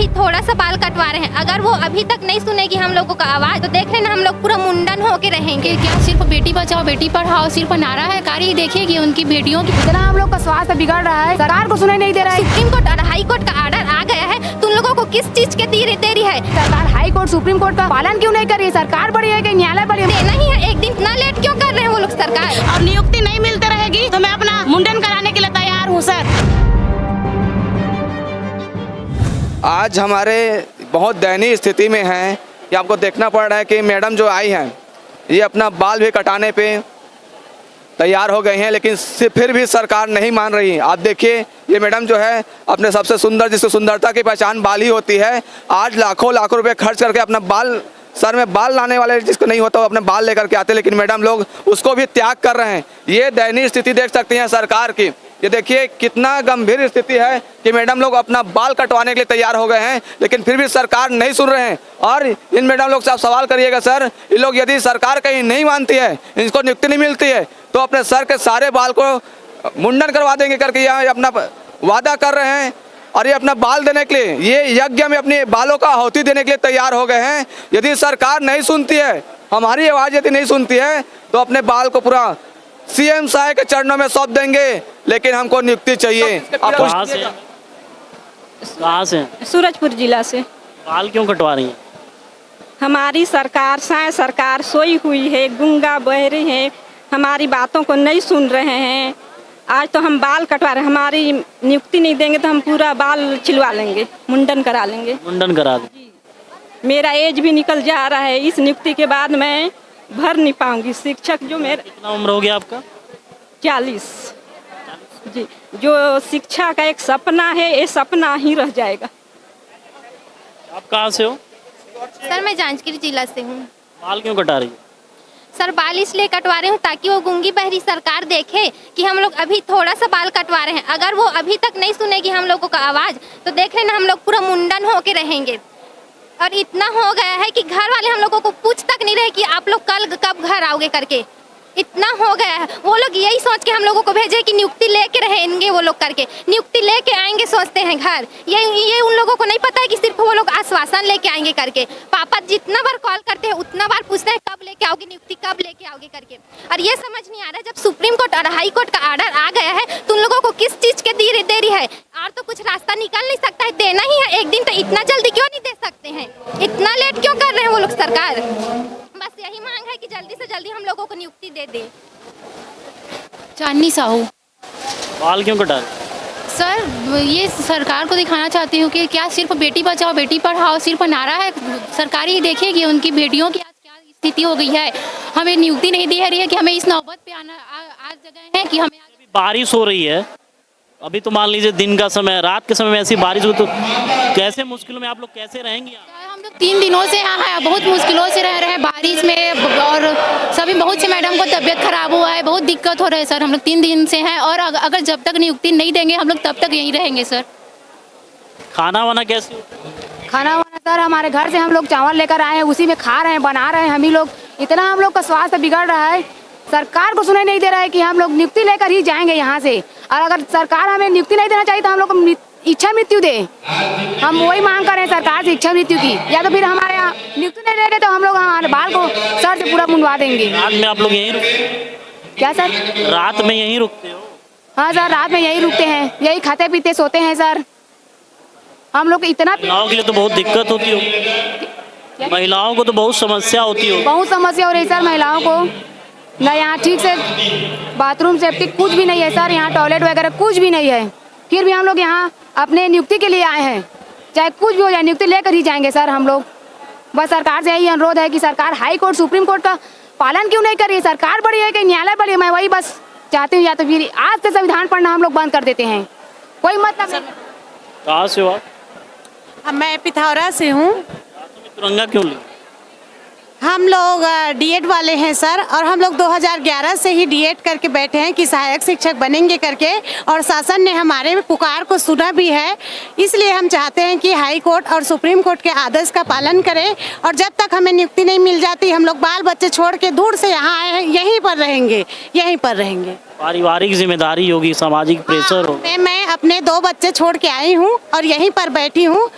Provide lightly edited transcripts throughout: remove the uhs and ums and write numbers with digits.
अभी थोड़ा सा बाल कटवा रहे हैं, अगर वो अभी तक नहीं सुनेगी हम लोगों का आवाज तो देख रहे ना हम लोग पूरा मुंडन होके रहेंगे। क्या सिर्फ बेटी बचाओ बेटी पढ़ाओ सिर्फ नारा है कारी देखिए कि उनकी बेटियों की इतना हम लोग का स्वास्थ्य बिगड़ रहा है, सरकार को सुनाई नहीं दे रहा है। सुप्रीम कोर्ट और हाई कोर्ट का ऑर्डर आ गया है, तुम लोगों को किस चीज के देरी है? सरकार हाई कोर्ट सुप्रीम कोर्ट का पालन क्यों नहीं कर रही है? सरकार बड़ी है कि न्यायालय बड़ी है? देना ही है, एक दिन इतना लेट क्यों कर रहे हैं वो लोग सरकार? और नियुक्ति नहीं मिलती रहेगी तो मैं अपना मुंडन कराने के लिए तैयार हूँ सर। आज हमारे बहुत दयनीय स्थिति में हैं कि आपको देखना पड़ रहा है कि मैडम जो आई हैं ये अपना बाल भी कटाने पे तैयार हो गए हैं, लेकिन फिर भी सरकार नहीं मान रही। आप देखिए ये मैडम जो है अपने सबसे सुंदर, जिसको सुंदरता की पहचान बाल ही होती है, आज लाखों रुपए खर्च करके अपना बाल, सर में बाल लाने वाले जिसको नहीं होता वो अपने बाल लेकर के आते, लेकिन मैडम लोग उसको भी त्याग कर रहे हैं। ये दयनीय स्थिति देख सकती हैं सरकार की। ये देखिए कितना गंभीर स्थिति है कि मैडम लोग अपना बाल कटवाने के लिए तैयार हो गए हैं, लेकिन फिर भी सरकार नहीं सुन रहे हैं। और इन मैडम लोग से आप सवाल करिएगा, सर ये लोग यदि सरकार कहीं नहीं मानती है, इनको नियुक्ति नहीं मिलती है, तो अपने सर के सारे बाल को मुंडन करवा देंगे करके यहाँ अपना वादा कर रहे हैं। और ये अपना बाल देने के लिए, ये यज्ञ में अपने बालों का आहुति देने के लिए तैयार हो गए हैं। यदि सरकार नहीं सुनती है, हमारी आवाज़ यदि नहीं सुनती है, तो अपने बाल को पूरा सीएम साहब के चरणों में सौंप देंगे, लेकिन हमको नियुक्ति चाहिए। कहाँ से? सूरजपुर जिला से। बाल क्यों कटवा रही हैं? हमारी सरकार सोई हुई है, गुंगा बहरे हैं, हमारी बातों को नहीं सुन रहे हैं। आज तो हम बाल कटवा रहे हैं, हमारी नियुक्ति नहीं देंगे तो हम पूरा बाल छिलवा लेंगे, मुंडन करा लेंगे। मुंडन करा दें। मेरा एज भी निकल जा रहा है, इस नियुक्ति के बाद मैं भर नहीं पाऊंगी। शिक्षक जो मेरा, कितना उम्र हो गया आपका? 40 जी। जो शिक्षा का एक सपना है, ये सपना ही रह जाएगा। आप कहाँ से हो? सर मैं जांजगीर जिला से हूँ। बाल क्यों कटा रही है? सर बाल इसलिए कटवा रहे हूँ ताकि वो गूंगी बहरी सरकार देखे कि हम लोग अभी थोड़ा सा बाल कटवा रहे हैं, अगर वो अभी तक नहीं सुनेगी हम लोगों का आवाज तो देख रहे ना हम लोग पूरा मुंडन होके रहेंगे। और इतना हो गया है कि घर वाले हम लोगों को पूछ तक नहीं रहे कि आप लोग कल कब घर आओगे करके। इतना हो गया है, वो लोग यही सोच के हम लोगों को भेजे कि नियुक्ति लेके रहेंगे वो लोग करके, नियुक्ति लेके आएंगे सोचते हैं घर। ये उन लोगों को नहीं पता है कि सिर्फ वो लोग आश्वासन लेके आएंगे करके। पापा जितना बार कॉल करते हैं उतना बार पूछते हैं कब लेके आओगे नियुक्ति, कब लेके आओगे करके। और ये समझ नहीं आ रहा, जब सुप्रीम कोर्ट और हाई कोर्ट का ऑर्डर आ गया है तुम लोगों को किस चीज के देरी है? और तो कुछ रास्ता निकल नहीं सकता है, देना ही है एक दिन, तो इतना जल्दी क्यों नहीं दे सकते हैं? इतना लेट क्यों कर रहे हैं वो लोग सरकार? बस यही मांग है कि जल्दी से जल्दी हम लोगों को नियुक्ति दे दे। चांदनी साहू। बाल क्यों कटा रही? सर ये सरकार को दिखाना चाहती हूँ कि क्या सिर्फ बेटी बचाओ बेटी पढ़ाओ सिर्फ नारा है, सरकार ये देखे कि उनकी बेटियों की आज क्या स्थिति हो गई है। हमें नियुक्ति नहीं दे रही है कि हमें इस नौबत पे आना आज जगह है कि हमें बारिश हो रही है, अभी तो मान लीजिए दिन का समय, रात के समय में ऐसी बारिश हो तो कैसे मुश्किलों में आप लोग कैसे रहेंगे? हम लोग 3 दिनों से यहाँ हैं, बहुत मुश्किलों से रह रहे हैं बारिश में, और सभी बहुत से मैडम को तबीयत खराब हुआ है, बहुत दिक्कत हो रहा है सर। हम लोग 3 दिन से हैं और अगर जब तक नियुक्ति नहीं देंगे हम लोग तब तक यहीं रहेंगे सर। खाना वाना कैसे? खाना वाना सर हमारे घर से हम लोग चावल लेकर आए हैं, उसी में खा रहे हैं, बना रहे हैं हम ही लोग। इतना हम लोग का स्वास्थ्य बिगड़ रहा है, सरकार को सुनाई नहीं दे रहा है कि हम लोग नियुक्ति लेकर ही जाएंगे यहाँ से। और अगर सरकार हमें नियुक्ति नहीं देना चाहिए तो हम लोग को इच्छा मृत्यु दे। हम वही मांग कर रहे हैं सरकार से, इच्छा मृत्यु की, या तो फिर हमारे यहाँ नियुक्ति नहीं देंगे तो हम लोग हमारे बाल को सर से पूरा मुंडवा देंगे। रात में आप लोग यहीं रुकते? क्या सर? रात में यहीं रुकते हो? हाँ सर, रात में यहीं रुकते हैं, यही खाते पीते सोते हैं सर। हम लोग इतना, महिलाओं के लिए तो बहुत दिक्कत होती हो, महिलाओं को तो बहुत समस्या होती हो। बहुत समस्या हो रही है सर महिलाओं को। न यहाँ ठीक से बाथरूम सेफ्टी कुछ भी नहीं है सर, यहाँ टॉयलेट वगैरह कुछ भी नहीं है। फिर भी हम लोग यहाँ अपने नियुक्ति के लिए आए हैं, चाहे कुछ भी हो जाए नियुक्ति लेकर ही जाएंगे सर हम लोग। बस सरकार से यही अनुरोध है कि सरकार हाई कोर्ट सुप्रीम कोर्ट का पालन क्यों नहीं कर रही है? सरकार बड़ी है कि न्यायालय बड़ी है? मैं वही बस चाहती हूँ, या तो फिर आज से संविधान पढ़ना हम लोग बंद कर देते हैं, कोई मतलब नहीं। कहाँ से हो आप? मैं पिथौरा से हूँ। तिरंगा क्यों ली? हम लोग डीएड वाले हैं सर, और हम लोग 2011 से ही डीएड करके बैठे हैं कि सहायक शिक्षक बनेंगे करके, और शासन ने हमारे पुकार को सुना भी है। इसलिए हम चाहते हैं कि हाई कोर्ट और सुप्रीम कोर्ट के आदेश का पालन करें, और जब तक हमें नियुक्ति नहीं मिल जाती हम लोग बाल बच्चे छोड़ के दूर से यहाँ आए हैं, यहीं पर रहेंगे। पारिवारिक जिम्मेदारी होगी, सामाजिक प्रेशर हो। मैं अपने 2 बच्चे छोड़ के आई हूँ और यहीं पर बैठी हूँ।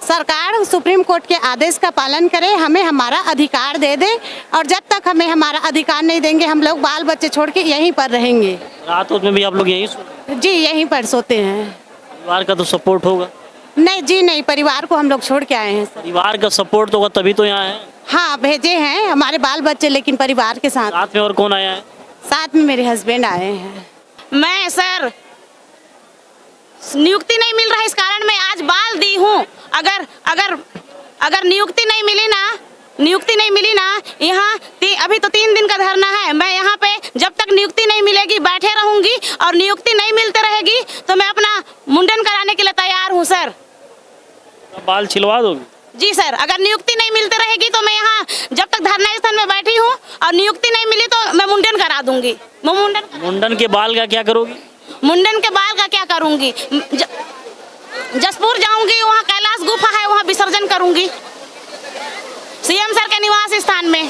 सरकार सुप्रीम कोर्ट के आदेश का पालन करे, हमें हमारा अधिकार दे दे, और जब तक हमें हमारा अधिकार नहीं देंगे हम लोग बाल बच्चे छोड़ के यहीं पर रहेंगे। रात में भी आप लोग यहीं सोते हैं? जी यहीं पर सोते हैं। परिवार का तो सपोर्ट होगा? नहीं जी नहीं, परिवार को हम लोग छोड़ के आए हैं सर। परिवार का सपोर्ट तो होगा तभी तो यहाँ है। हाँ भेजे हैं हमारे बाल बच्चे, लेकिन परिवार के साथ। साथ में और कौन आया है? साथ में मेरे हस्बैंड आए हैं। मैं सर नियुक्ति नहीं मिल रहा है, इस कारण मैं आज बाल दी हूँ। अगर अगर अगर नियुक्ति नहीं मिली ना यहाँ अभी तो 3 दिन का धरना है। मैं यहाँ पे जब तक नियुक्ति नहीं मिलेगी बैठे रहूंगी, और नियुक्ति नहीं मिलते रहेगी तो मैं अपना मुंडन कराने के लिए तैयार हूँ सर। बाल छिलवा दोगे? जी सर, अगर नियुक्ति नहीं मिलती रहेगी तो मैं यहाँ जब तक धरना स्थल में बैठी हूँ और नियुक्ति नहीं मिली तो मैं मुंडन करा दूंगी। मैं मुंडन के बाल का क्या करोगी? मुंडन के बाल का क्या करूंगी? जसपुर जाऊंगी, वहाँ कैलाश गुफा है, वहाँ विसर्जन करूंगी। सीएम सर के निवास स्थान में